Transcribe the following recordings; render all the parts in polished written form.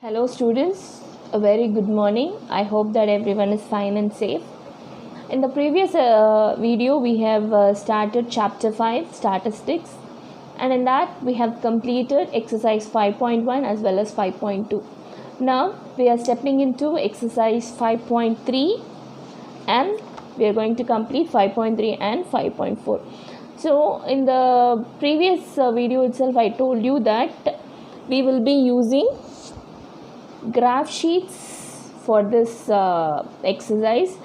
Hello students, a very good morning. I hope that everyone is fine and safe. In the previous video we have started chapter 5 statistics, and in that we have completed exercise 5.1 as well as 5.2. Now we are stepping into exercise 5.3 and we are going to complete 5.3 and 5.4. So in the previous video itself I told you that we will be using graph sheets for this exercise.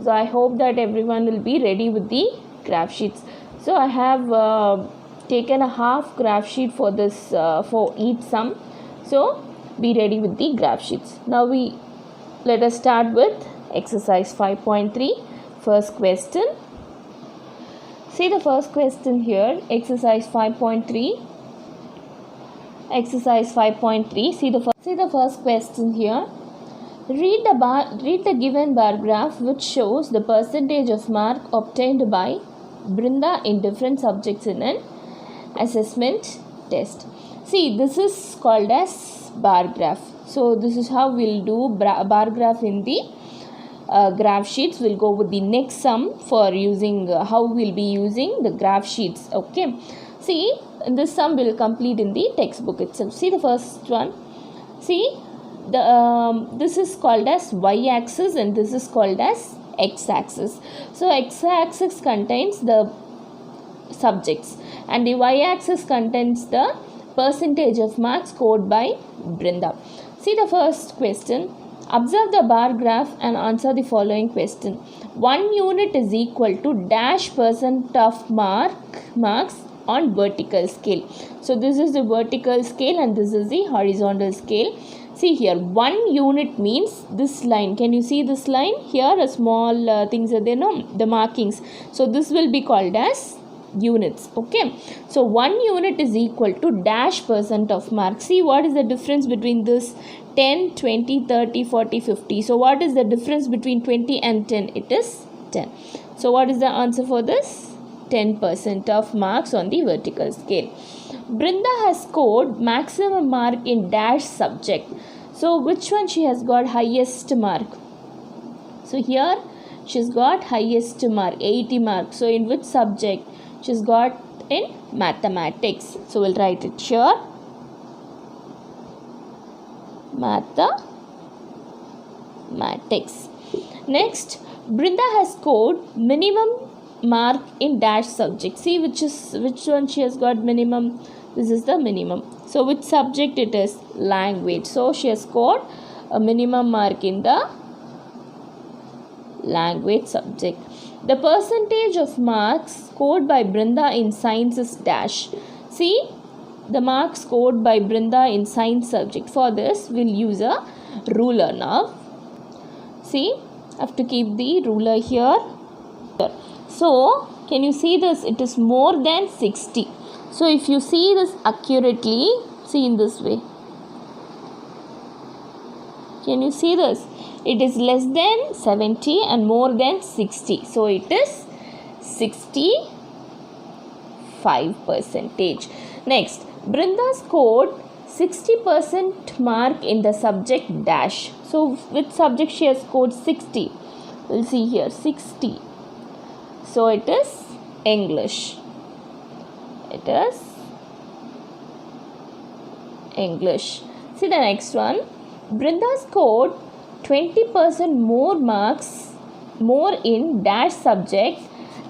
So I hope that everyone will be ready with the graph sheets. So I have taken a half graph sheet for this for each sum. So be ready with the graph sheets. Now let us start with exercise 5.3. First question. See the first question here, exercise 5.3. Exercise 5.3. See the first question here. Read the given bar graph which shows the percentage of mark obtained by Brinda in different subjects in an assessment test. See, this is called as bar graph. So this is how we'll do bar graph in the graph sheets. We'll go with the next sum for using how we'll be using the graph sheets. Okay. See, this sum will complete in the textbook itself. See the first one. See, this is called as y-axis and this is called as x-axis. So x-axis contains the subjects and the y-axis contains the percentage of marks scored by Brinda. See the first question. Observe the bar graph and answer the following question. 1 unit is equal to dash percent of marks on vertical scale. So this is the vertical scale and this is the horizontal scale. See here, 1 unit means this line. Can you see this line? Here a small things are there, no? The markings. So this will be called as units. Okay. So 1 unit is equal to dash percent of mark. See what is the difference between this 10, 20, 30, 40, 50. So what is the difference between 20 and 10? It is 10. So what is the answer for this? 10% of marks on the vertical scale. Brinda has scored maximum mark in dash subject. So which one she has got highest mark? So here she's got highest mark, 80 marks. So in which subject? She's got in mathematics. So we'll write it here. Mathematics. Next, Brinda has scored minimum mark in dash subject. See which one she has got minimum. This is the minimum. So which subject it is? Language. So she has scored a minimum mark in the language subject. The percentage of marks scored by Brinda in science is dash. See the marks scored by Brinda in science subject. For this we'll use a ruler now. See, I have to keep the ruler here. So, can you see this? It is more than 60. So, if you see this accurately, see in this way. Can you see this? It is less than 70 and more than 60. So, it is 65%. Next, Brinda scored 60% mark in the subject dash. So, which subject she has scored 60? We'll see here 60. So it is English. It is English. See the next one. Brinda scored 20% more marks in dash subject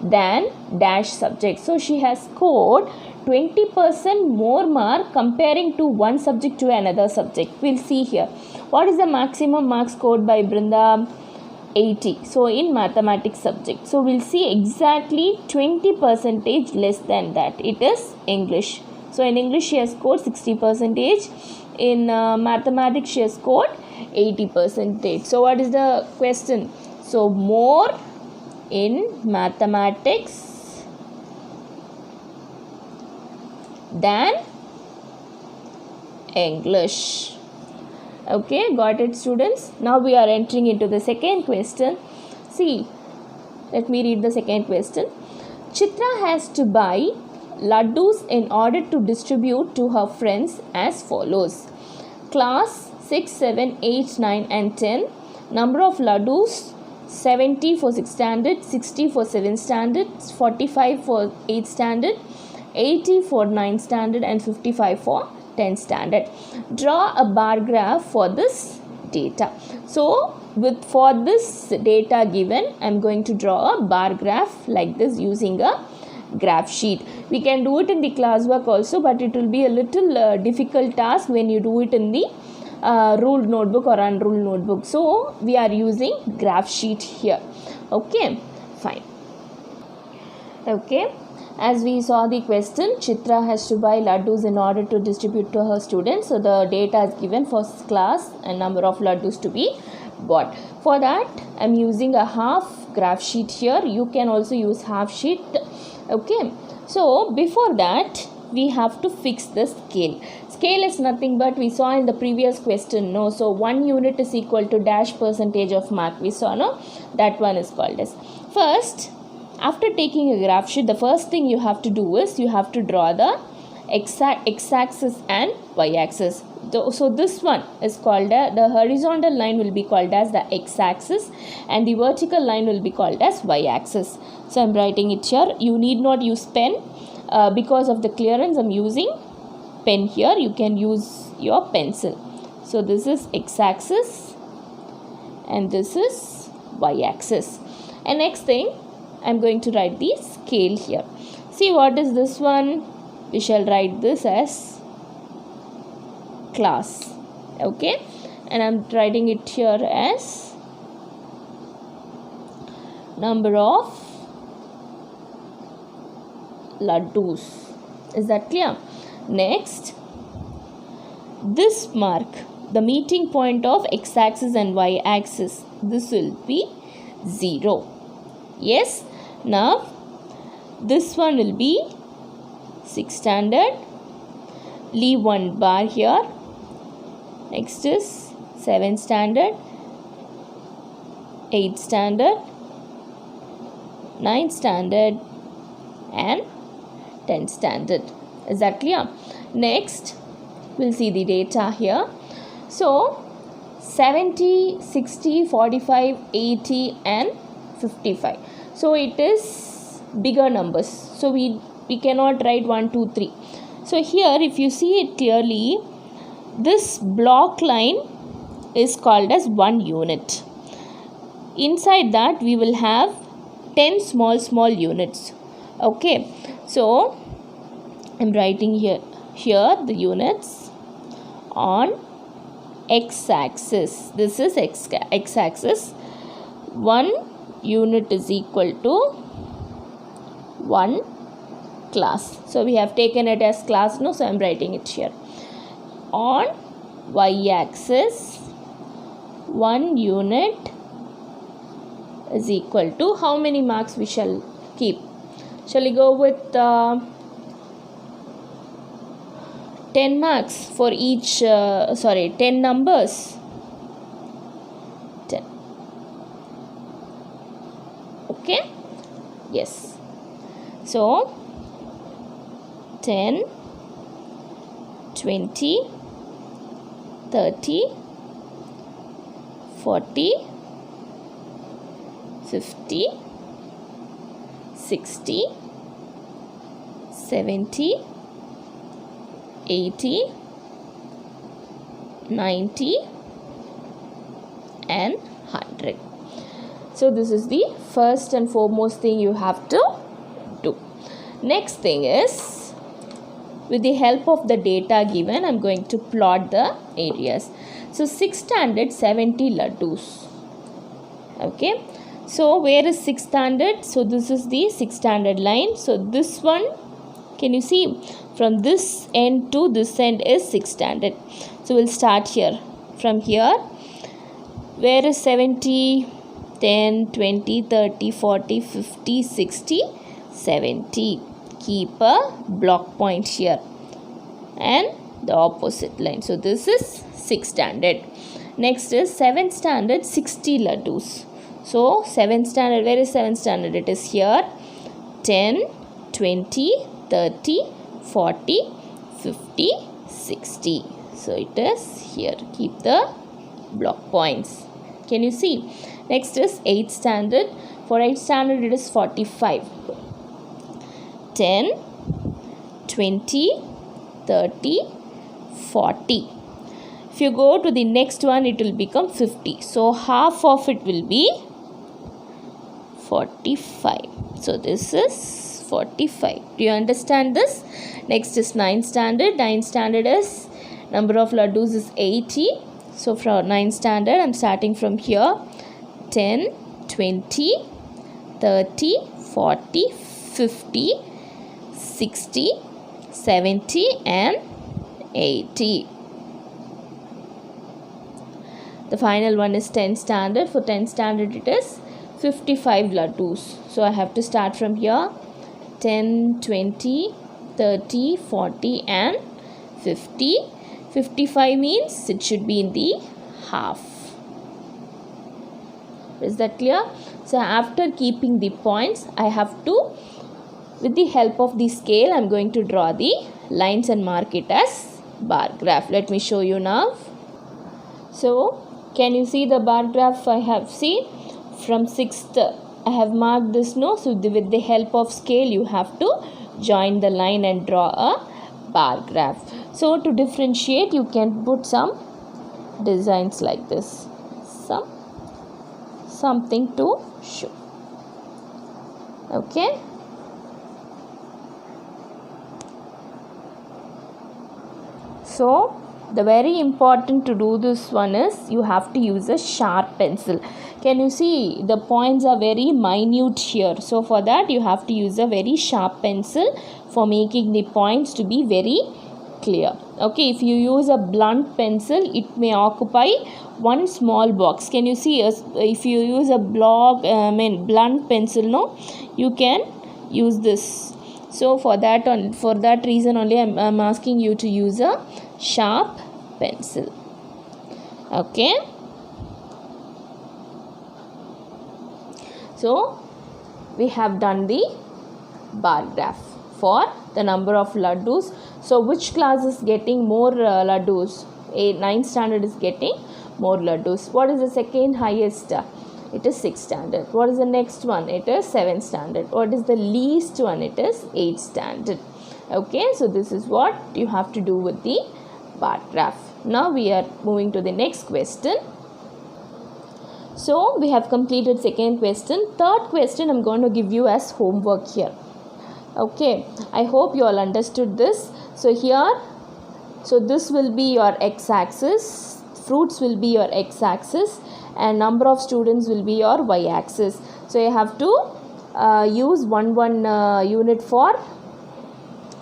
than dash subject. So she has scored 20% more mark comparing to one subject to another subject. We'll see here. What is the maximum mark scored by Brinda? 80. So in mathematics subject. So we'll see exactly 20% less than that. It is English. So in English she has scored 60%. In mathematics she has scored 80%. So what is the question? So more in mathematics than English. Okay, got it students? Now we are entering into the second question. See, let me read the second question. Chitra has to buy laddus in order to distribute to her friends as follows. Class 6, 7, 8, 9 and 10. Number of laddus, 70 for 6 standard, 60 for 7 standard, 45 for 8 standard, 80 for 9 standard and 55 for 10 standard. Draw a bar graph for this data. So for this data given, I am going to draw a bar graph like this using a graph sheet. We can do it in the classwork also, but it will be a little difficult task when you do it in the ruled notebook or unruled notebook. So we are using graph sheet here. Okay, fine. Okay, as we saw the question, Chitra has to buy laddus in order to distribute to her students. So the data is given for class and number of laddus to be bought. For that, I am using a half graph sheet here. You can also use half sheet. Okay, so before that we have to fix the scale. Scale is nothing but we saw in the previous question, no? So 1 unit is equal to dash percentage of mark. We saw, no? That one is called as. First, after taking a graph sheet, the first thing you have to do is you have to draw the x-axis and y-axis. So this one is called the horizontal line will be called as the x-axis and the vertical line will be called as y-axis. So I am writing it here. You need not use pen because of the clearance. I am using pen here. You can use your pencil. So this is x-axis and this is y-axis. And next thing, I am going to write the scale here. See, what is this one? We shall write this as class. Okay, and I am writing it here as number of laddus. Is that clear? Next, this mark, the meeting point of x-axis and y-axis, this will be 0. Yes. Now this one will be 6 standard. Leave one bar here. Next is 7 standard, 8 standard, 9 standard and 10 standard. Is that clear? Next, we'll see the data here. So 70, 60, 45, 80 and 55. So it is bigger numbers. So we cannot write 1, 2, 3. So here if you see it clearly, this block line is called as 1 unit. Inside that we will have 10 small units. Okay, so I'm writing here the units on x-axis. This is x-axis. 1 unit is equal to 1 class. So we have taken it as class, no? So I'm writing it here. On y-axis, 1 unit is equal to how many marks we shall keep? Shall we go with 10 marks for each, 10 numbers? 10. Okay? Yes. So 10, 20, 30, 40, 50, 60, 70, 80, 90 and 100. So this is the first and foremost thing you have to do. Next thing is, with the help of the data given, I am going to plot the areas. So 6 standard, 70 laddus. Okay. So where is 6 standard? So this is the 6 standard line. So this one, can you see? From this end to this end is 6 standard. So we'll start here. From here, where is 70? 10, 20, 30, 40, 50, 60, 70. Keep a block point here and the opposite line. So this is 6 standard. Next is 7 standard, 60 laddus. So 7 standard, where is 7 standard? It is here. 10, 20, 30, 40, 50, 60. So it is here. Keep the block points. Can you see? Next is 8th standard. For 8th standard it is 45. 10, 20, 30, 40. If you go to the next one, it will become 50. So half of it will be 45. So this is 45. Do you understand this? Next is 9th standard. 9th standard is number of laddus is 80. So from 9th standard, I am starting from here. 10, 20, 30, 40, 50, 60, 70 and 80. The final one is 10th standard. For 10th standard it is 55 laddus. So I have to start from here. 10, 20, 30, 40 and 50. 55 means it should be in the half. Is that clear? So after keeping the points, I have to, with the help of the scale, I am going to draw the lines and mark it as bar graph. Let me show you now. So can you see the bar graph I have seen? From 6th I have marked this, no? So with the help of scale you have to join the line and draw a bar graph. So to differentiate, you can put some designs like this. Something to show. Okay. So the very important to do this one is you have to use a sharp pencil. Can you see the points are very minute here? So for that you have to use a very sharp pencil for making the points to be very clear. Okay, if you use a blunt pencil, it may occupy one small box. Can you see? If you use a blunt pencil, no, you can use this. So for that reason only, I'm asking you to use a sharp pencil. Okay. So we have done the bar graph for the number of laddus. So which class is getting more laddus? 9th standard is getting more laddus. What is the second highest? It is 6th standard. What is the next one? It is 7th standard. What is the least one? It is 8th standard. Okay, so this is what you have to do with the bar graph. Now we are moving to the next question. So we have completed second question. Third question I'm going to give you as homework here. Okay, I hope you all understood this. So here, so this will be your x-axis, fruits will be your x-axis, and number of students will be your y-axis. So you have to use one unit for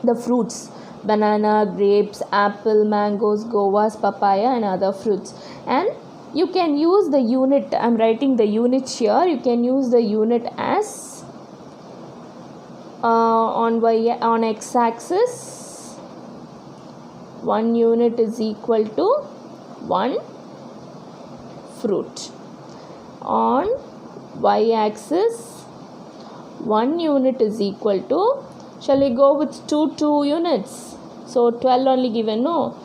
the fruits: banana, grapes, apple, mangoes, guavas, papaya and other fruits. And you can use the unit, I am writing the unit here, you can use the unit as on x-axis 1 unit is equal to 1 fruit. On y-axis 1 unit is equal to, shall we go with 2 units? So 12 only given, no,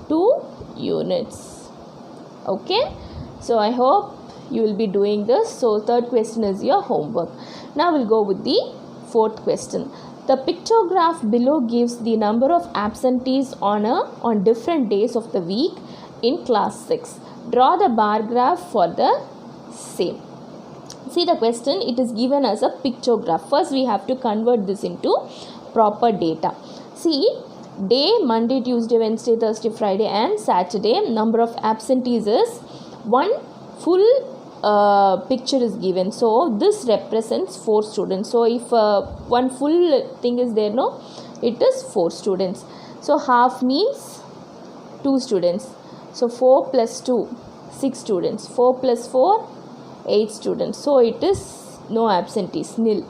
2 units. Okay, so I hope you will be doing this. So third question is your homework. Now we'll go with the fourth question. The pictograph below gives the number of absentees on different days of the week in class 6. Draw the bar graph for the same. See the question, it is given as a pictograph. First we have to convert this into proper data. See, day Monday, Tuesday, Wednesday, Thursday, Friday and Saturday, number of absentees is one full picture is given. So this represents 4 students. So if one full thing is there, no, it is 4 students. So half means 2 students. So 4 plus 2, 6 students. 4 plus 4, 8 students. So it is no absentees, nil.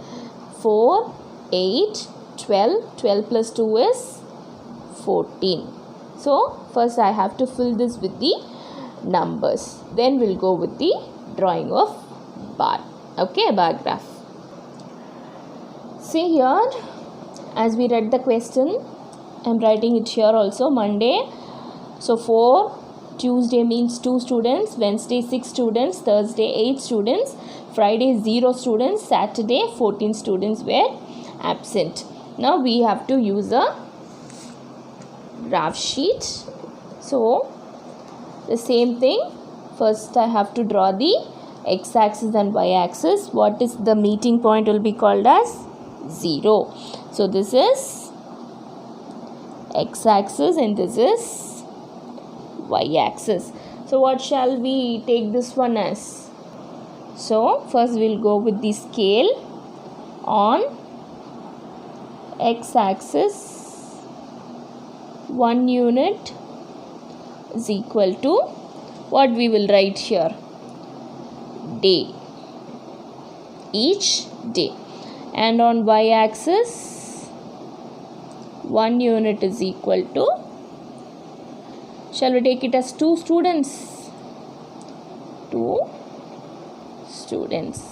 4, 8, 12. 12 plus 2 is 14. So first I have to fill this with the numbers. Then we'll go with the drawing of bar. Okay, bar graph. See here, as we read the question, I am writing it here also. Monday So 4, Tuesday means 2 students, Wednesday 6 students, Thursday 8 students, Friday 0 students, Saturday 14 students were absent. Now we have to use a graph sheet. So the same thing, first I have to draw the x-axis and y-axis. What is the meeting point will be called as 0. So this is x-axis and this is y-axis. So what shall we take this one as? So first we'll go with the scale. On x-axis 1 unit is equal to, what we will write here, day, each day. And on y-axis 1 unit is equal to, shall we take it as 2 students? 2 students.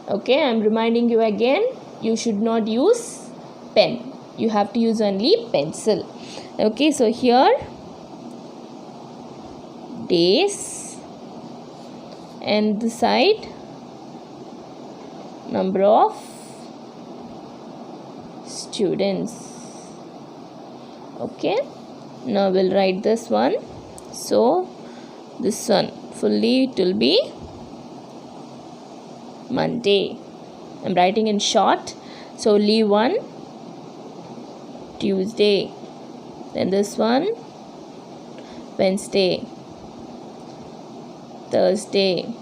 Okay, I am reminding you again, you should not use pen. You have to use only pencil. Okay, so here days and the side number of students. Okay, now we'll write this one. So this one fully it will be Monday. I'm writing in short, so leave one Tuesday, then this one Wednesday, Thursday,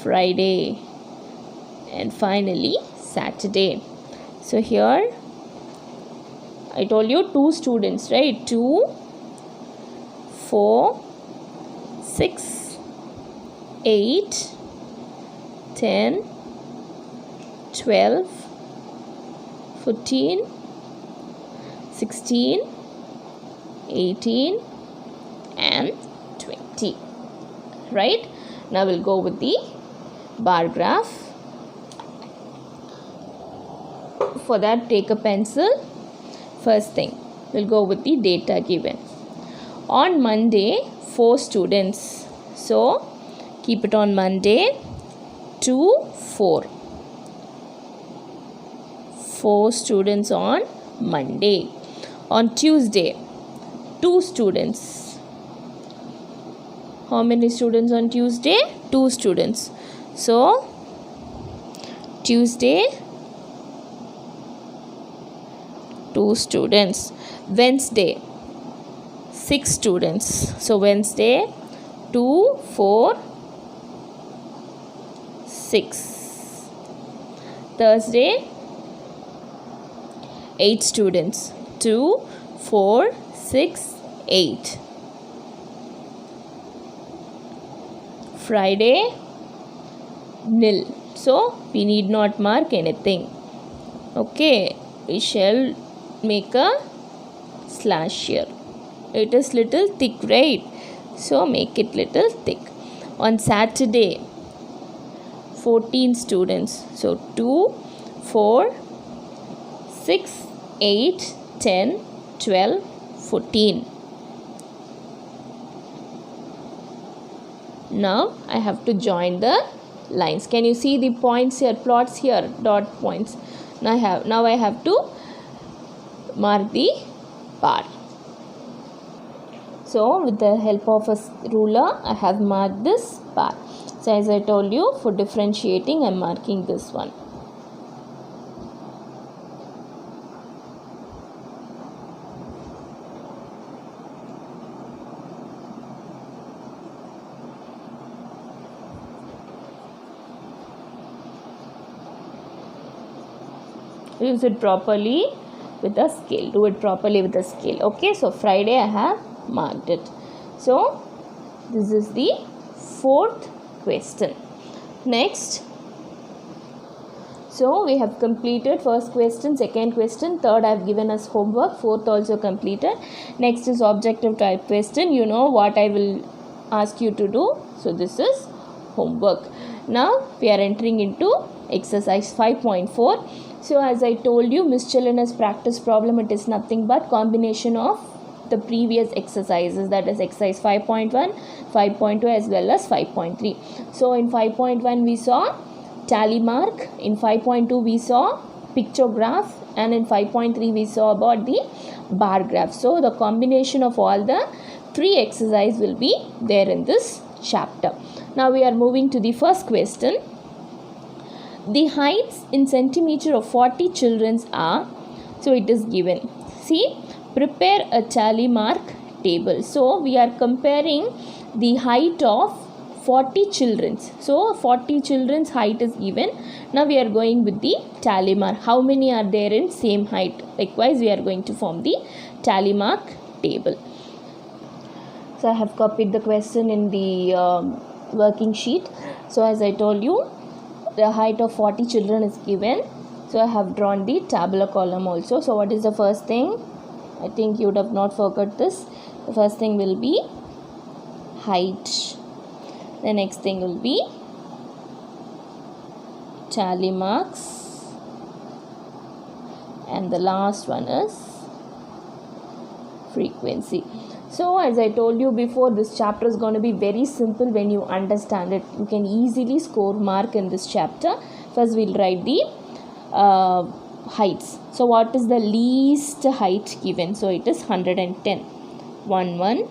Friday, and finally Saturday. So here I told you 2 students, right? 2, 4, 6, 8, 10, 12, 14, 16, 18 and 20. Right? Now we'll go with the bar graph. For that, take a pencil. First thing, we'll go with the data given. On Monday, 4 students. So keep it on Monday. 2, 4. 4 students on Monday. On Tuesday, 2 students. How many students on Tuesday? 2 students. So Tuesday 2 students. Wednesday 6 students. So Wednesday 2, 4, 6. Thursday 8 students. 2, 4, 6, 8. Friday nil. So we need not mark anything. Okay, we shall make a slash here. It is little thick, right? So make it little thick. On Saturday 14 students. So 2, 4, 6, 8, 10, 12, 14. Now I have to join the lines. Can you see the points here, plots here, dot points? Now I have to mark the bar. So with the help of a ruler, I have marked this bar. So as I told you, for differentiating, I am marking this one. Use it properly with the scale. Do it properly with the scale. Okay, so Friday I have marked it. So this is the 4th question. Next, so we have completed first question, second question, third I have given as homework, fourth also completed. Next is objective type question. You know what I will ask you to do. So this is homework. Now we are entering into exercise 5.4. So as I told you, miscellaneous practice problem, it is nothing but combination of the previous exercises, that is exercise 5.1, 5.2 as well as 5.3. So in 5.1 we saw tally mark, in 5.2 we saw pictograph, and in 5.3 we saw about the bar graph. So the combination of all the three exercises will be there in this chapter. Now we are moving to the first question. The heights in centimeter of 40 children are, so it is given. See, prepare a tally mark table. So we are comparing the height of 40 children. So 40 children's height is given. Now we are going with the tally mark. How many are there in same height? Likewise, we are going to form the tally mark table. So I have copied the question in the working sheet. So as I told you, the height of 40 children is given. So I have drawn the tabular column also. So what is the first thing? I think you would have not forgot this. The first thing will be height. The next thing will be tally marks, and the last one is frequency. So as I told you before, this chapter is going to be very simple when you understand it. You can easily score mark in this chapter. First we'll write the heights. So what is the least height given? So it is 110, 110.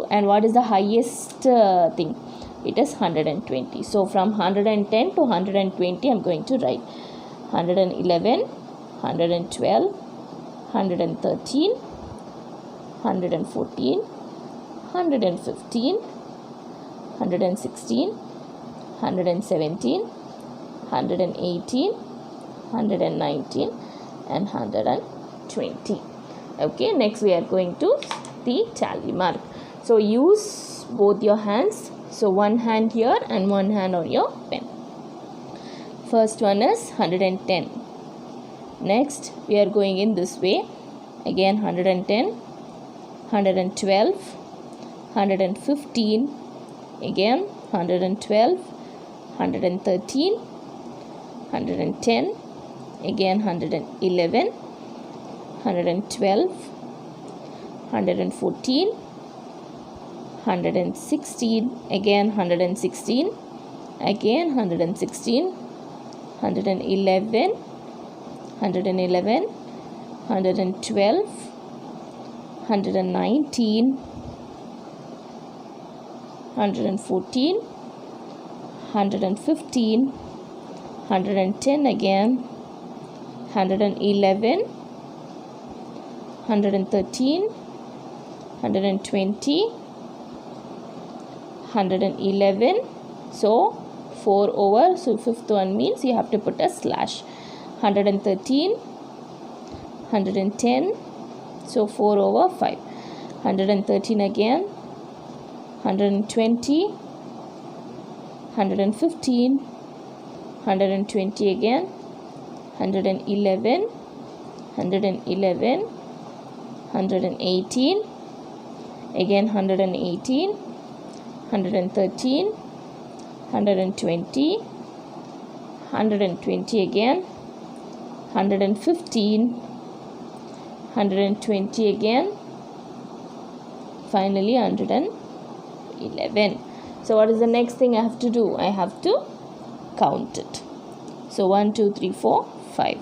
And what is the highest thing? It is 120. So from 110 to 120 I am going to write 111, 112, 113, 114, 115, 116, 117, 118, 119 and 120. Okay, next we are going to the tally mark. So use both your hands. So one hand here and one hand on your pen. First one is 110. Next we are going in this way. Again 110, 112, 115, again 112, 113, 110, again 111, 112, 114, 116, again 116, again 116, 111, 111, 112, 119, 114, 115, 110 again, 111, 113, 120, 111. So 4 over, so fifth one means you have to put a slash. 113, 110, so 4 over 5. 113 again, 120, 115, 120 again, 111, 111, 118, again 118, 113, 120, 120 again, 115, 120 again, finally 111. So what is the next thing I have to do? I have to count it. So 1, 2, 3, 4, 5.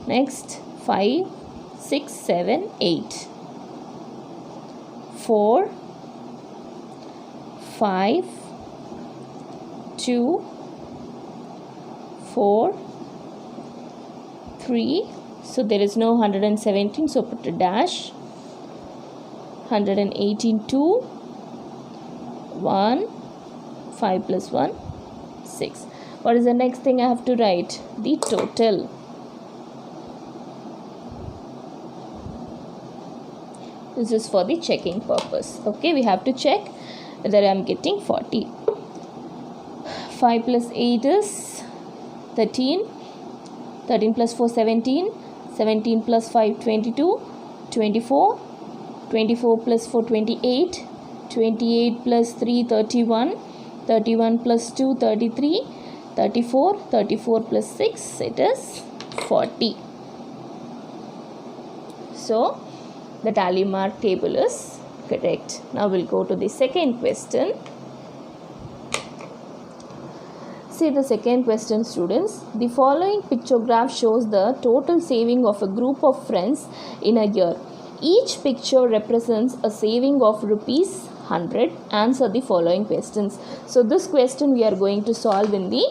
Next 5, 6, 7, 8. 4, 5, 2, 4, 3. So there is no 117, so put a dash. 118, 2, 1, 5 plus 1, 6. What is the next thing I have to write? The total. This is for the checking purpose. Okay, we have to check whether I am getting 40. 5 plus 8 is 13. 13 plus 4, 17. 17 plus 5, 22. 24. 24 plus 4, 28. 28 plus 3, 31. 31 plus 2, 33. 34. 34 plus 6, it is 40. So the tally mark table is correct. Now we'll go to the second question. See the second question, students. The following pictograph shows the total saving of a group of friends in a year. Each picture represents a saving of rupees 100. Answer the following questions. So this question we are going to solve in the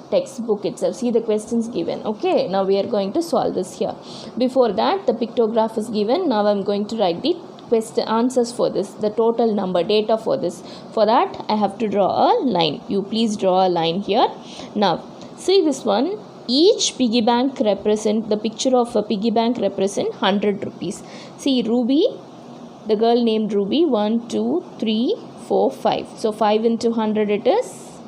textbook itself. See the questions given. Okay, now we are going to solve this here. Before that, the pictograph is given. Now I am going to write the question answers for this, the total number data for this. For that I have to draw a line. You please draw a line here. Now see this one. Each piggy bank represent, the picture of a piggy bank represent 100 rupees. See Ruby, the girl named Ruby, 1 2 3 4 5. So 5 into 100 it is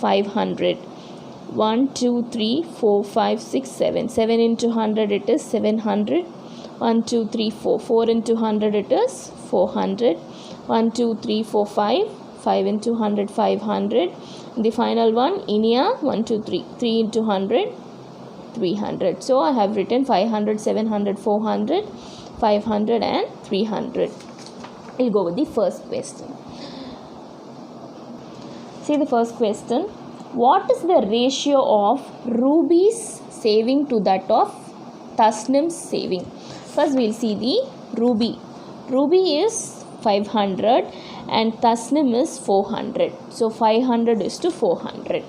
500. 1 2 3 4 5 6 7. 7 into 100 it is 700. 1 2 3 4. 4 into 100 it is 400. 1 2 3 4 5. 5 into 100 500. The final one Inia 1 2 3. 3 into 100 300. So I have written 500, 700, 400, 500 and 300. We'll go with the first question. See the first question. What is the ratio of Ruby's saving to that of Tasnim's saving? First we'll see the Ruby. Ruby is 500 and Tasnim is 400. So 500 is to 400.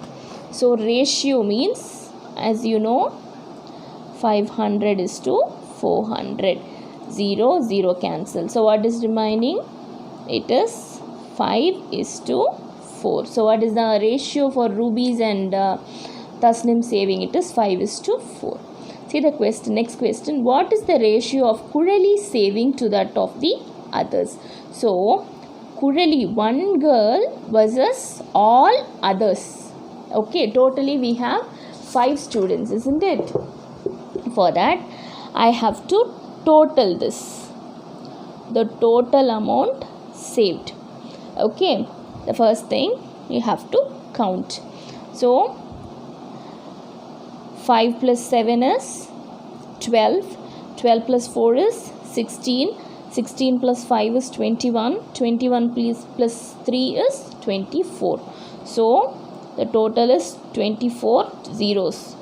So ratio means, as you know, 500 is to 400. 0, 0 cancel. So what is remaining? It is 5 is to 4. So what is the ratio for Ruby's and Tasnim saving? It is 5 is to 4. See the question. Next question. What is the ratio of Kurali's saving to that of the others? So Kurali, one girl versus all others. Okay, totally we have 5 students, isn't it? For that I have to total this, the total amount saved. Okay, the first thing you have to count. So 5 plus 7 is 12. 12 plus 4 is 16. 16 plus 5 is 21. 21 plus 3 is 24. So the total is 24 zeros.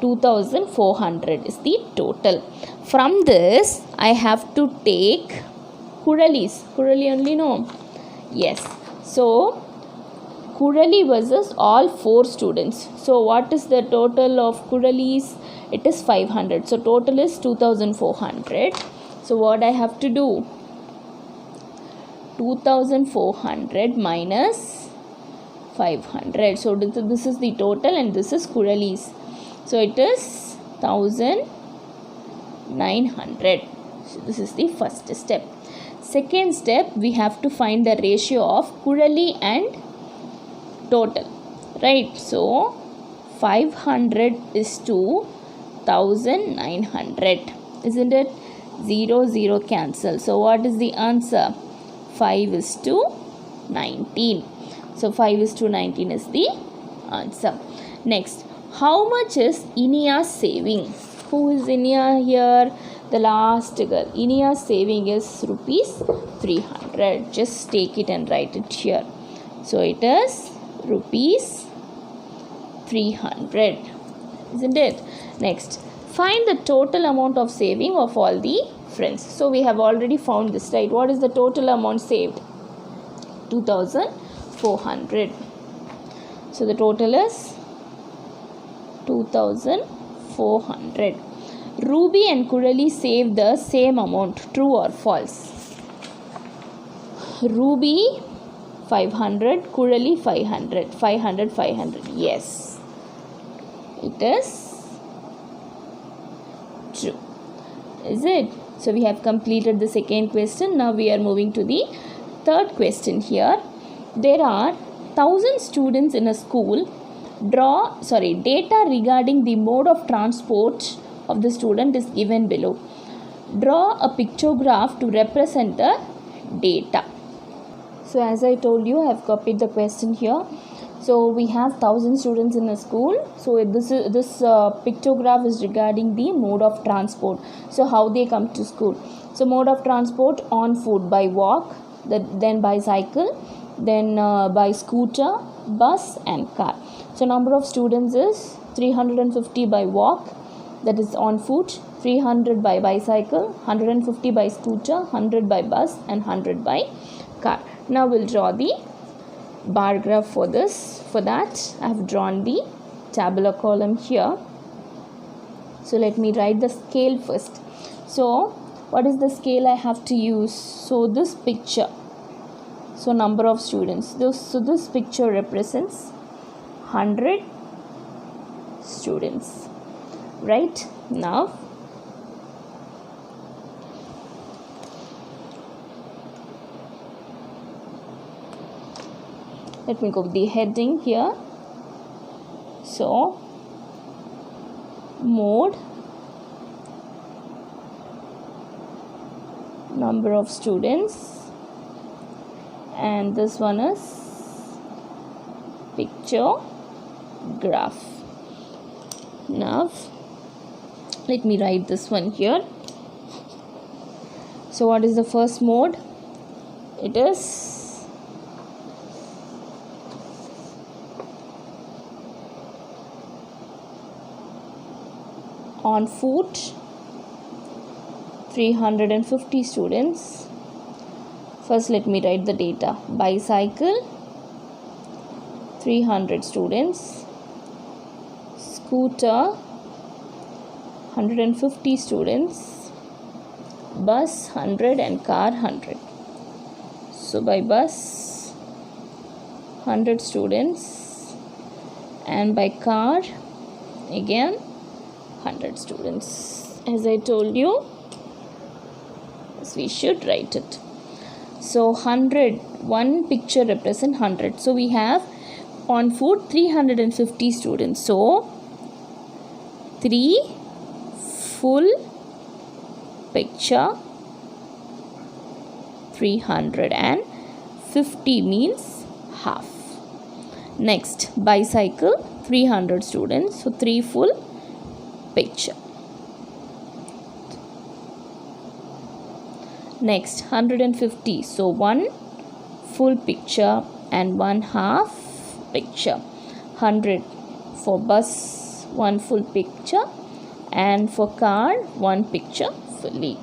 2400 is the total. From this I have to take Kurali's. Kurali only, no? Yes. So Kurali versus all 4 students. So what is the total of Kurali's? It is 500. So total is 2400. So what I have to do? 2400 minus 500. So this is the total and this is Kurali's. So it is 1900. So this is the first step. Second step, we have to find the ratio of Kurali and total. Right. So 500 is to 1900. Isn't it? 0, 0 cancel. So what is the answer? 5 is to 19. So 5 is to 19 is the answer. Next. How much is Inia's saving? Who is Inia here? The last girl. Inia's saving is rupees 300. Just take it and write it here. So it is rupees 300. Isn't it? Next. Find the total amount of saving of all the friends. So we have already found this, right? What is the total amount saved? 2400. So the total is 2400. Ruby and Kurali saved the same amount. True or false? Ruby 500, Kurali 500. 500, 500. Yes. It is true. Is it? So we have completed the second question. Now we are moving to the third question here. There are 1000 students in a school. Data regarding the mode of transport of the student is given below. Draw a pictograph to represent the data. So as I told you, I have copied the question here. So we have 1000 students in a school. So this pictograph is regarding the mode of transport. So how they come to school. So mode of transport: on foot, by walk, then bicycle, then by scooter, bus and car. So number of students is 350 by walk, that is on foot, 300 by bicycle, 150 by scooter, 100 by bus and 100 by car. Now we'll draw the bar graph for this. For that I have drawn the tabular column here. So let me write the scale first. So what is the scale I have to use? So this picture, so number of students, this picture represents 100 students, right? Now let me go with the heading here. So mode, number of students, and this one is picture graph. Now let me write this one here. So what is the first mode? It is on foot, 350 students. First let me write the data. Bicycle, 300 students. Scooter, 150 students. Bus 100 and car 100. So by bus 100 students, and by car again 100 students. As I told you, we should write it. So 100, one picture represent 100. So we have on foot 350 students. So 3 full picture, 350 means half. Next, bicycle, 300 students. So 3 full picture. Next, 150. So 1 full picture and 1 half picture. 100 for bus, 1 full picture, and for car 1 picture fully.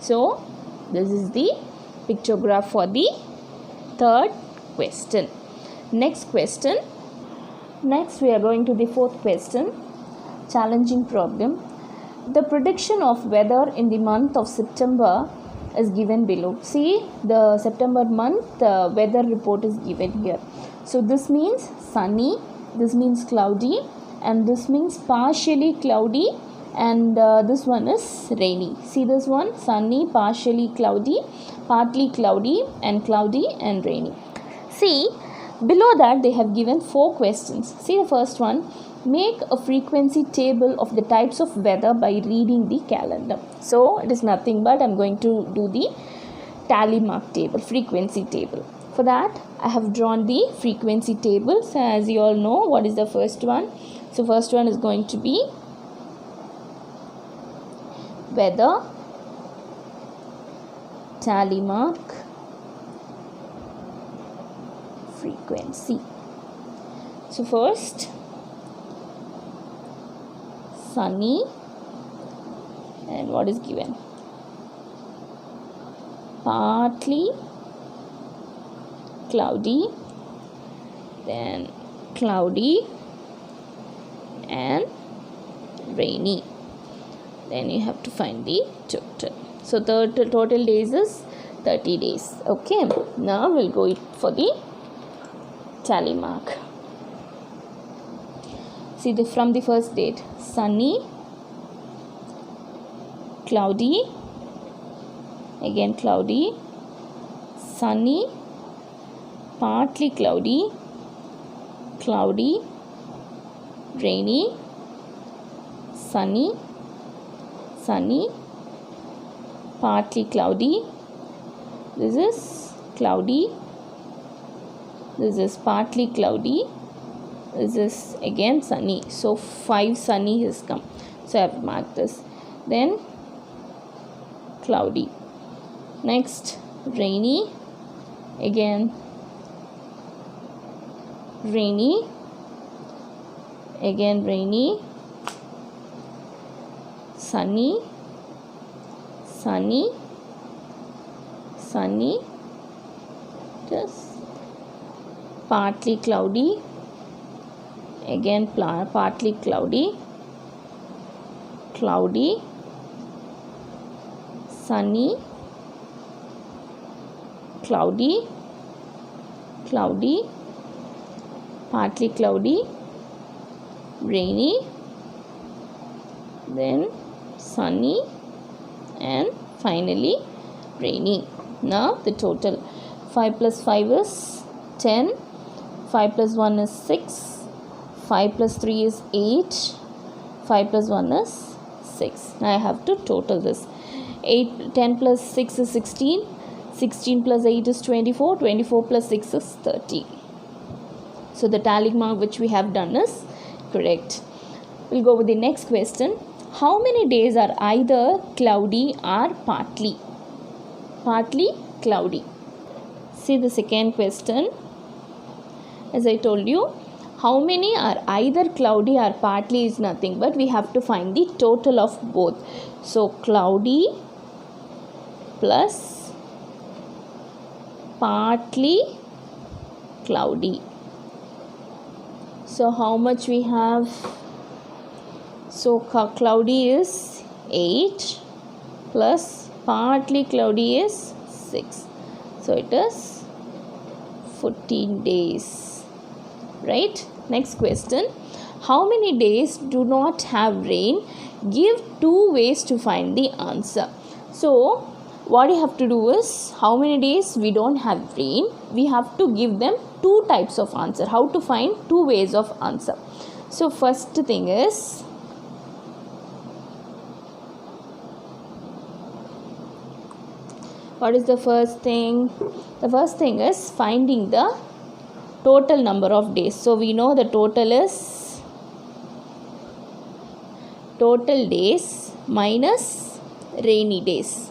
So this is the picture graph for the third question. Next question. Next we are going to the fourth question. Challenging problem. The prediction of weather in the month of September is given below. See, the September month weather report is given here. So this means sunny, this means cloudy, and this means partially cloudy, and this one is rainy. See this one, sunny, partially cloudy, partly cloudy, and cloudy and rainy. See, below that they have given 4 questions. See the first one. Make a frequency table of the types of weather by reading the calendar. So it is nothing but I'm going to do the tally mark table, frequency table. For that I have drawn the frequency table. So as you all know, what is the first one? So first one is going to be weather, tally mark, frequency. So first, sunny, and what is given? Partly cloudy, then cloudy and rainy. Then you have to find the total. So the total days is 30 days. Okay, now we'll go for the tally mark. See from the first date, sunny, cloudy, again cloudy, sunny, partly cloudy, cloudy, rainy, sunny, sunny, partly cloudy, this is cloudy, this is partly cloudy, this is again sunny. So 5 sunny has come. So I have marked this. Then cloudy. Next, rainy. Again, rainy. Again, rainy. Sunny. Sunny. Sunny. Just partly cloudy. Again, partly cloudy. Cloudy. Sunny. Cloudy. Cloudy. Partly cloudy. Rainy. Then sunny. And finally rainy. Now the total. 5 plus 5 is 10. 5 plus 1 is 6. 5 plus 3 is 8. 5 plus 1 is 6. Now I have to total this. 10 plus 6 is 16. 16 plus 8 is 24. 24 plus 6 is 30. So the tally mark which we have done is correct. We'll go with the next question. How many days are either cloudy or partly cloudy? See the second question. As I told you, how many are either cloudy or partly is nothing, but we have to find the total of both. So cloudy plus partly cloudy. So how much we have? So cloudy is 8 plus partly cloudy is 6. So it is 14 days. Right? Next question. How many days do not have rain? Give 2 ways to find the answer. So what you have to do is, how many days we don't have rain? We have to give them 2 types of answer. How to find 2 ways of answer? So first thing is, what is the first thing? The first thing is finding the total number of days. So we know the total is total days minus rainy days.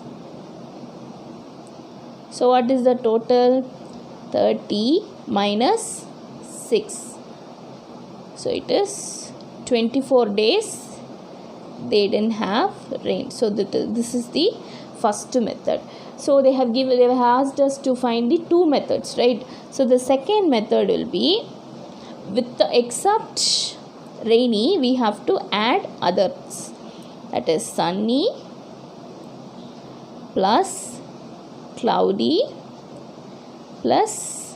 So what is the total? 30 minus 6. So it is 24 days they didn't have rain. So this is the first method. So they have asked us to find the 2 methods, right? So the second method will be, with the except rainy, we have to add others. That is sunny plus cloudy plus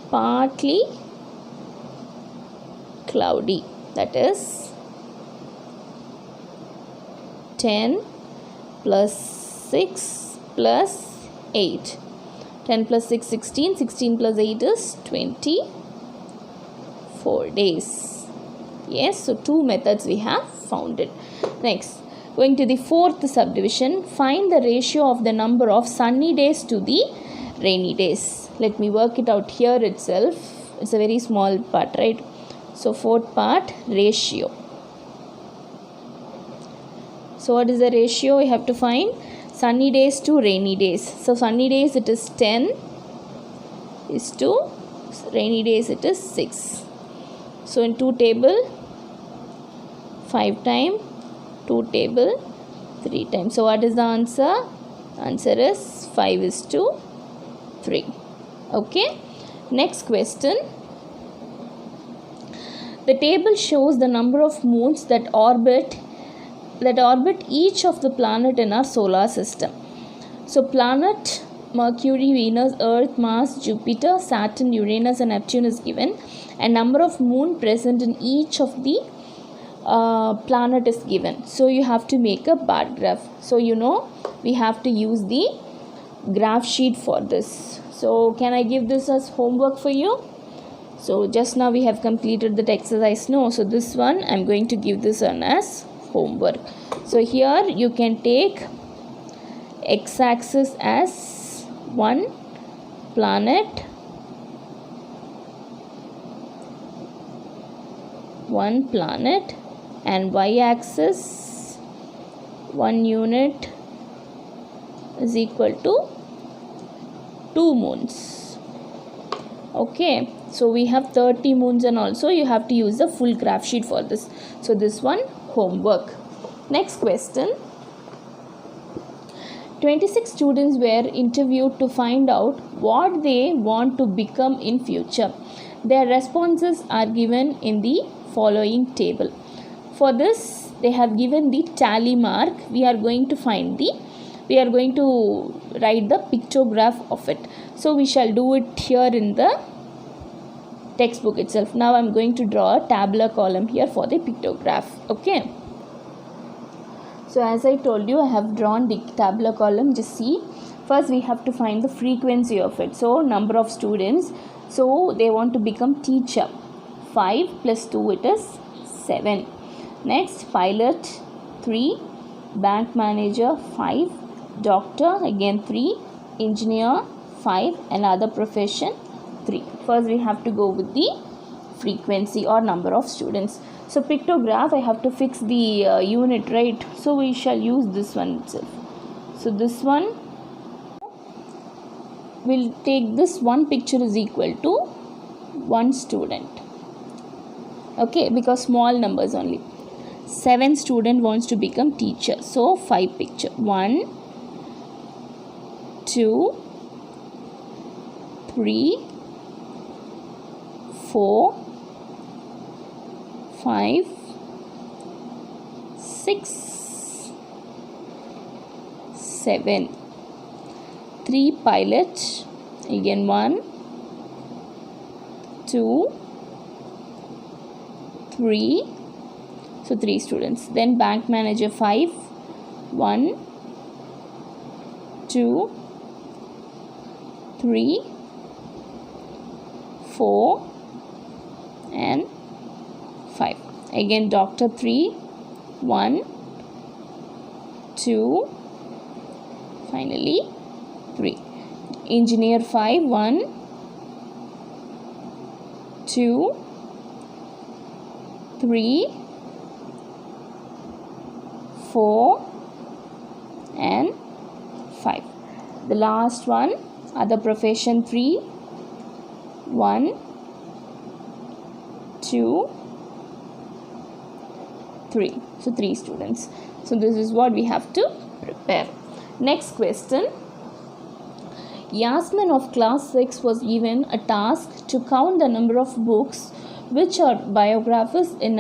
partly cloudy. That is 10 plus 6 plus 8. 10 plus 6, 16. 16 plus 8 is 24 days. Yes, so 2 methods we have found it. Next, going to the fourth subdivision. Find the ratio of the number of sunny days to the rainy days. Let me work it out here itself. It's a very small part, right? So fourth part, ratio. So what is the ratio we have to find? Sunny days to rainy days. So sunny days it is 10 is to rainy days it is 6. So in 2 table 5 times, 2 table 3 times. So what is the answer? Answer is 5 is to 3. Okay. Next question. The table shows the number of moons that orbit each of the planet in our solar system. So planet Mercury, Venus, Earth, Mars, Jupiter, Saturn, Uranus and Neptune is given, and number of moon present in each of the planet is given. So you have to make a bar graph. So you know we have to use the graph sheet for this. So can I give this as homework for you? So just now we have completed that exercise. No, so this one I am going to give this one as homework. So here you can take x-axis as 1 planet, 1 planet, and y-axis 1 unit, is equal to 2 moons. Okay, so we have 30 moons, and also you have to use the full graph sheet for this. So this one homework. Next question. 26 students were interviewed to find out what they want to become in future. Their responses are given in the following table. For this, they have given the tally mark. We are going to write the pictograph of it. So we shall do it here in the textbook itself. Now I am going to draw a tabular column here for the pictograph. Okay. So as I told you, I have drawn the tabular column. Just see. First we have to find the frequency of it. So number of students. So they want to become teacher. 5 plus 2, it is 7. Next, pilot 3, bank manager 5, doctor again 3, engineer 5, and other profession 3. First we have to go with the frequency or number of students. So pictograph, I have to fix the unit, right? So we shall use this one itself. So this one will take this one picture is equal to 1 student. Okay, because small numbers only. 7 student wants to become teacher. So 5 picture. 1, 2, 3, 4, 5, 6, 7. 3 pilot. Again 1, 2, 3. So 3 students. Then bank manager 5. 1, 2, 3, 4, and 5. Again doctor 3. 1, 2, finally 3. Engineer 5. 1, 2, 3, 4, and 5. The last one, other profession 3. 1, 2, 3. So 3 students. So this is what we have to prepare. Next question. Yasmin of class 6 was given a task to count the number of books which are biographies in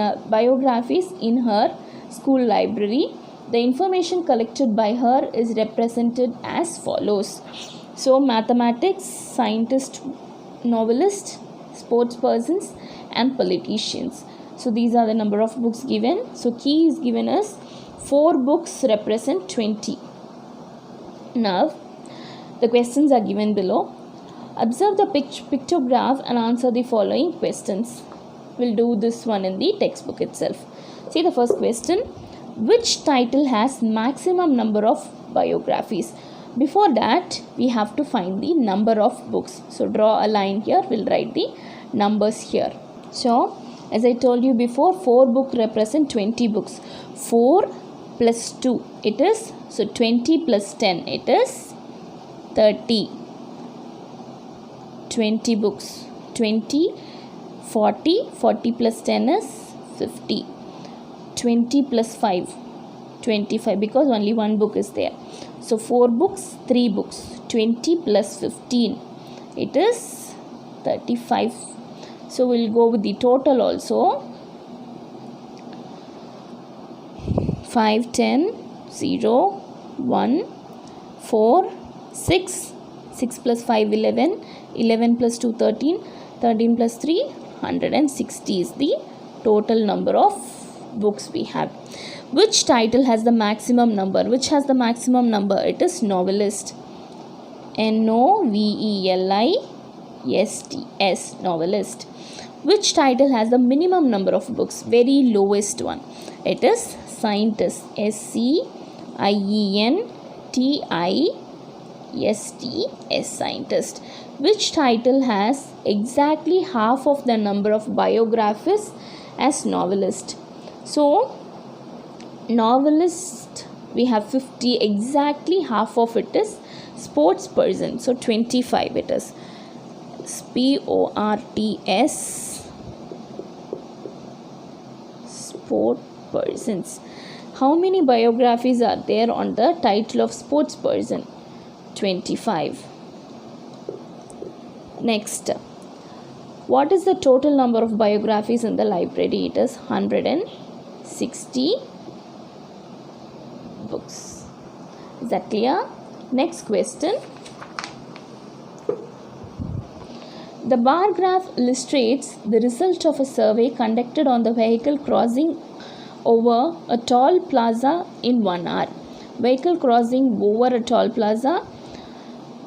her school library. The information collected by her is represented as follows. So mathematics, scientist, novelist, sports persons, and politicians. So these are the number of books given. So key is given as 4 books represent 20. Now the questions are given below. Observe the pictograph and answer the following questions. We'll do this one in the textbook itself. See the first question. Which title has maximum number of biographies? Before that, we have to find the number of books. So draw a line here. We'll write the numbers here. So as I told you before, 4 books represent 20 books. 4 plus 2, it is, so 20 plus 10, it is 30. 20 books. 20, 40, 40 plus 10 is 50. 20 plus 5, 25, because only one book is there. So 4 books, 3 books. 20 plus 15, it is 35. So we'll go with the total also. 5, 10, 0, 1, 4, 6, 6 plus 5, 11, 11 plus 2, 13, 13 plus 3, 160 is the total number of books we have. Which title has the maximum number? Which has the maximum number? It is novelist. Novelist, novelist. Which title has the minimum number of books? Very lowest one. It is scientist. SCIENTIST, scientist. Which title has exactly half of the number of biographies as novelist? So novelist We have 50, exactly half of it is sports person. So 25 it is. Sports, sport persons. How many biographies are there on the title of sports person? 25. Next, what is the total number of biographies in the library? It is 160 books. Is that clear? Next question. The bar graph illustrates the result of a survey conducted on the vehicle crossing over a toll plaza in 1 hour. Vehicle crossing over a toll plaza.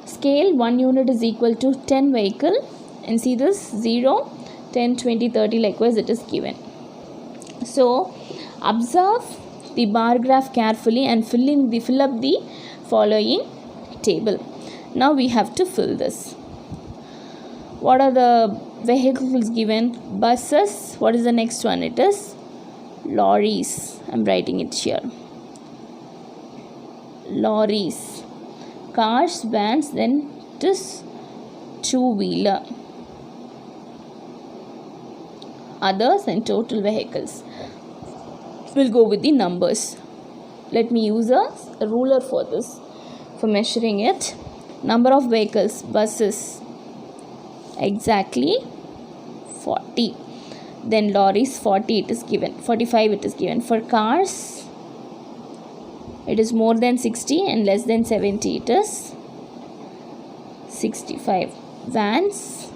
Scale 1 unit is equal to 10 vehicle. And see this 0, 10, 20, 30, likewise it is given. So observe the bar graph carefully and fill up the following table. Now we have to fill this. What are the vehicles given? Buses. What is the next one? It is lorries. I am writing it here. Lorries. Cars, vans, then it is two-wheeler. Others and total vehicles. We'll go with the numbers. Let me use a ruler for this, for measuring it. Number of vehicles, buses, exactly 40. Then lorries, 40 it is given, 45 it is given. For cars, it is more than 60 and less than 70, it is 65. Vans,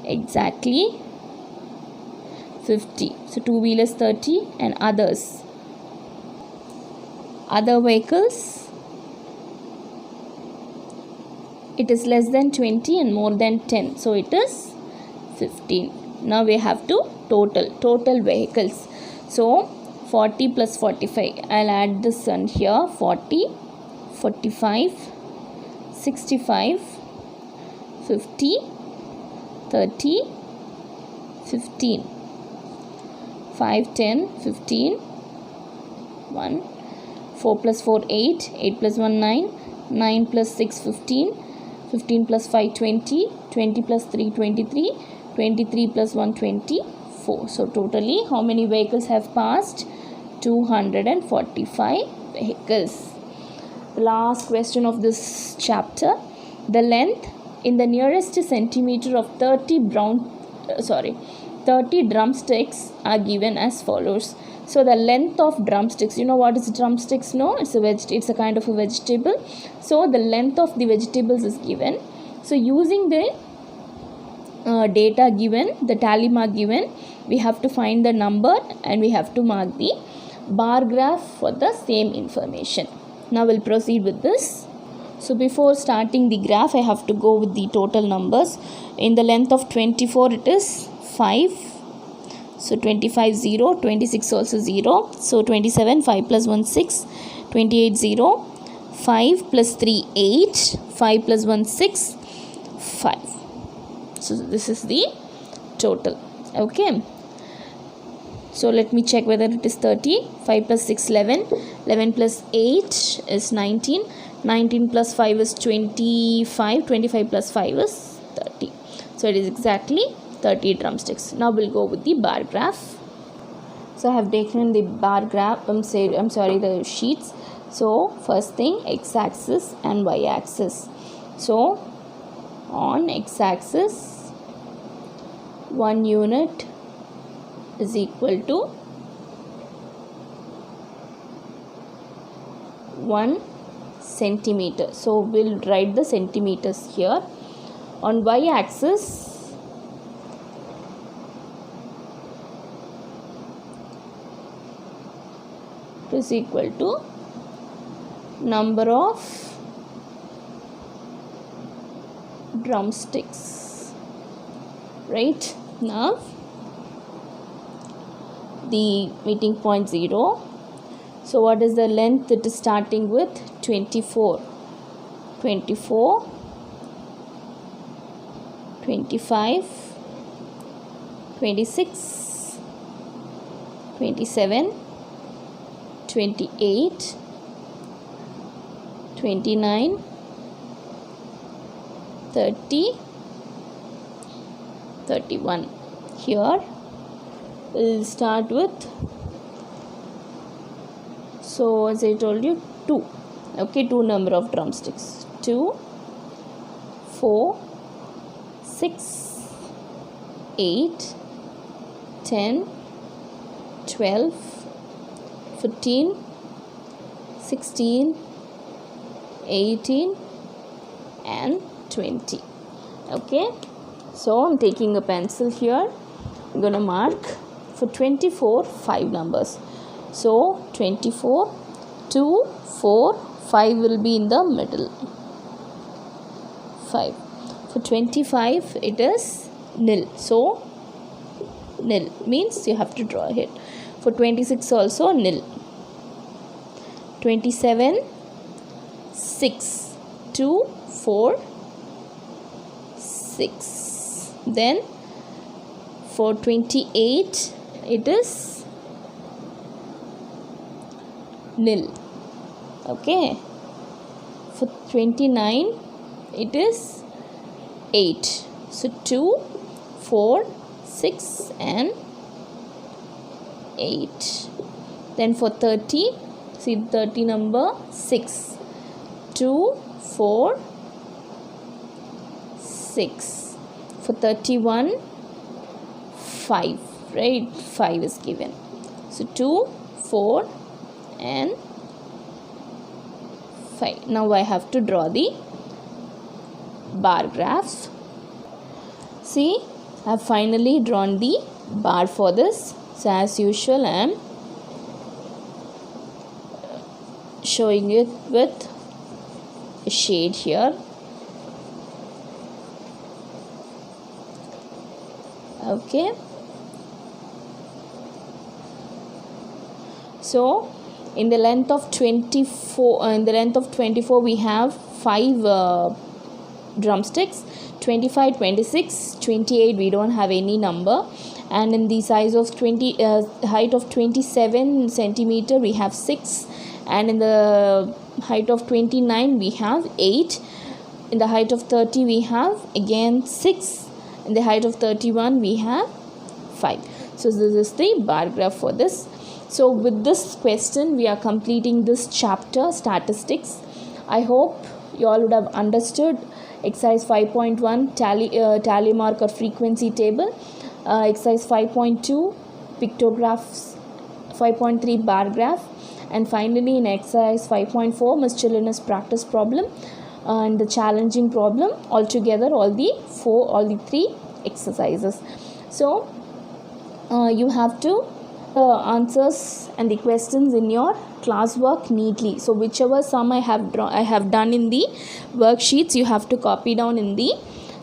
exactly 50. So two-wheelers 30 and others. Other vehicles, it is less than 20 and more than 10. So it is 15. Now we have to total vehicles. So 40 plus 45. I'll add this one here. 40, 45, 65, 50, 30, 15. 5, 10, 15, 1, 4 plus 4, 8, 8 plus 1, 9, 9 plus 6, 15, 15 plus 5, 20, 20 plus 3, 23, 23 plus 1, 24. So totally how many vehicles have passed? 245 vehicles. The last question of this chapter. The length in the nearest centimeter of 30 drumsticks are given as follows. So the length of drumsticks, you know what is drumsticks? No, it's a kind of a vegetable. So the length of the vegetables is given. So using the data given, the tally mark given, we have to find the number and we have to mark the bar graph for the same information. Now we'll proceed with this. So before starting the graph, I have to go with the total numbers. In the length of 24, it is 5. So 25, 0. 26 also 0. So 27, 5 plus 1, 6. 28, 0. 5 plus 3, 8. 5 plus 1, 6. 5. So this is the total. Okay. So let me check whether it is 30. 5 plus 6, 11. 11 plus 8 is 19. 19 plus 5 is 25. 25 plus 5 is 30. So it is exactly 30 drumsticks. Now we'll go with the bar graph. So I have taken the bar graph, the sheets. So first thing, x-axis and y-axis. So on x-axis, 1 unit is equal to 1 centimeter. So we'll write the centimeters here. On y-axis, is equal to number of drumsticks. Right? Now the meeting point 0. So what is the length? It is starting with 24. 24, 25, 26, 27, 28, 29, 30, 31. Here we'll start with, so as I told you, 2. Okay, 2 number of drumsticks. 2, 4, 6, 8, 10, 12, 15, 16, 18 and 20. Okay, so I'm taking a pencil here. I'm going to mark for 24 5 numbers. So 24, 2, 4, 5 will be in the middle. 5. For 25 it is nil. So nil means you have to draw a hit. For 26 also nil. 27, 6, 2, 4, 6. Then for 28 it is nil. Okay. For 29 it is 8. So 2, 4, 6 and 8. Then for 30, see 30 number, 6. 2, 4, 6. For 31, 5. Right? 5 is given. So 2, 4 and 5. Now I have to draw the bar graph. See, I have finally drawn the bar for this. So as usual, I am showing it with a shade here. Okay. So in the length of 24 we have 5 drumsticks. 25, 26, 28 we don't have any number, and in the size of height of 27 centimeter we have 6, and in the height of 29 we have 8, in the height of 30 we have again 6, in the height of 31 we have 5. So this is the bar graph for this. So with this question we are completing this chapter, statistics. I hope you all would have understood exercise 5.1 tally mark or frequency table, exercise 5.2 pictographs, 5.3 bar graph, and finally in exercise 5.4 miscellaneous practice problem and the challenging problem. Altogether all the 3 exercises. So you have to answers and the questions in your classwork neatly. So whichever sum I have done in the worksheets, you have to copy down in the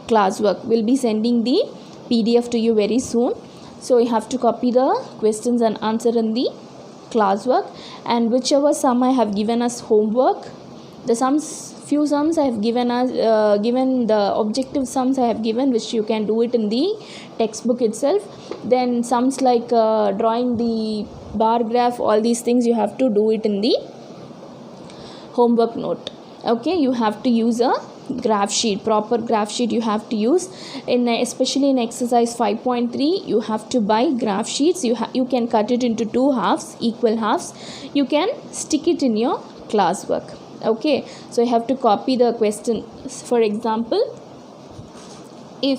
classwork. We'll be sending the PDF to you very soon. So you have to copy the questions and answer in the classwork, and whichever sum I have given as homework, the few sums I have given as given the objective sums I have given, which you can do it in the textbook itself. Then sums like drawing the bar graph, all these things you have to do it in the homework note. Okay, you have to use a graph sheet, proper graph sheet you have to use, especially in exercise 5.3 you have to buy graph sheets. You can cut it into 2 halves, equal halves. You can stick it in your classwork. Okay, so you have to copy the question. For example, if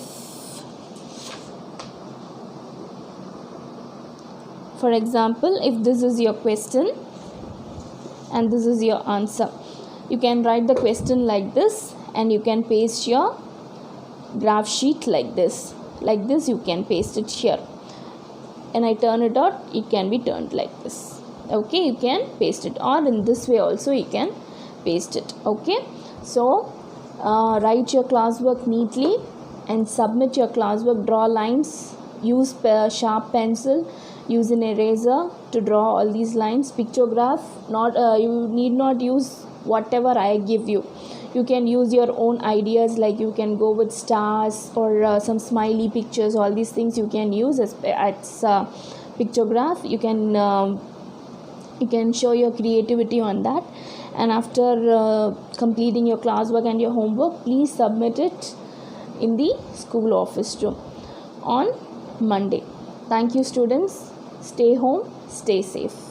this is your question and this is your answer, you can write the question like this and you can paste your graph sheet like this. You can paste it here, and I turn it out, it can be turned like this. Okay, you can paste it, or in this way also you can paste it. Okay, so write your classwork neatly and submit your classwork. Draw lines, use sharp pencil, use an eraser to draw all these lines. Pictograph, you need not use whatever I give you. You can use your own ideas, like you can go with stars or some smiley pictures. All these things you can use as pictograph. You can You can show your creativity on that, and after completing your classwork and your homework, please submit it in the school office too on Monday. Thank you, students. Stay home, stay safe.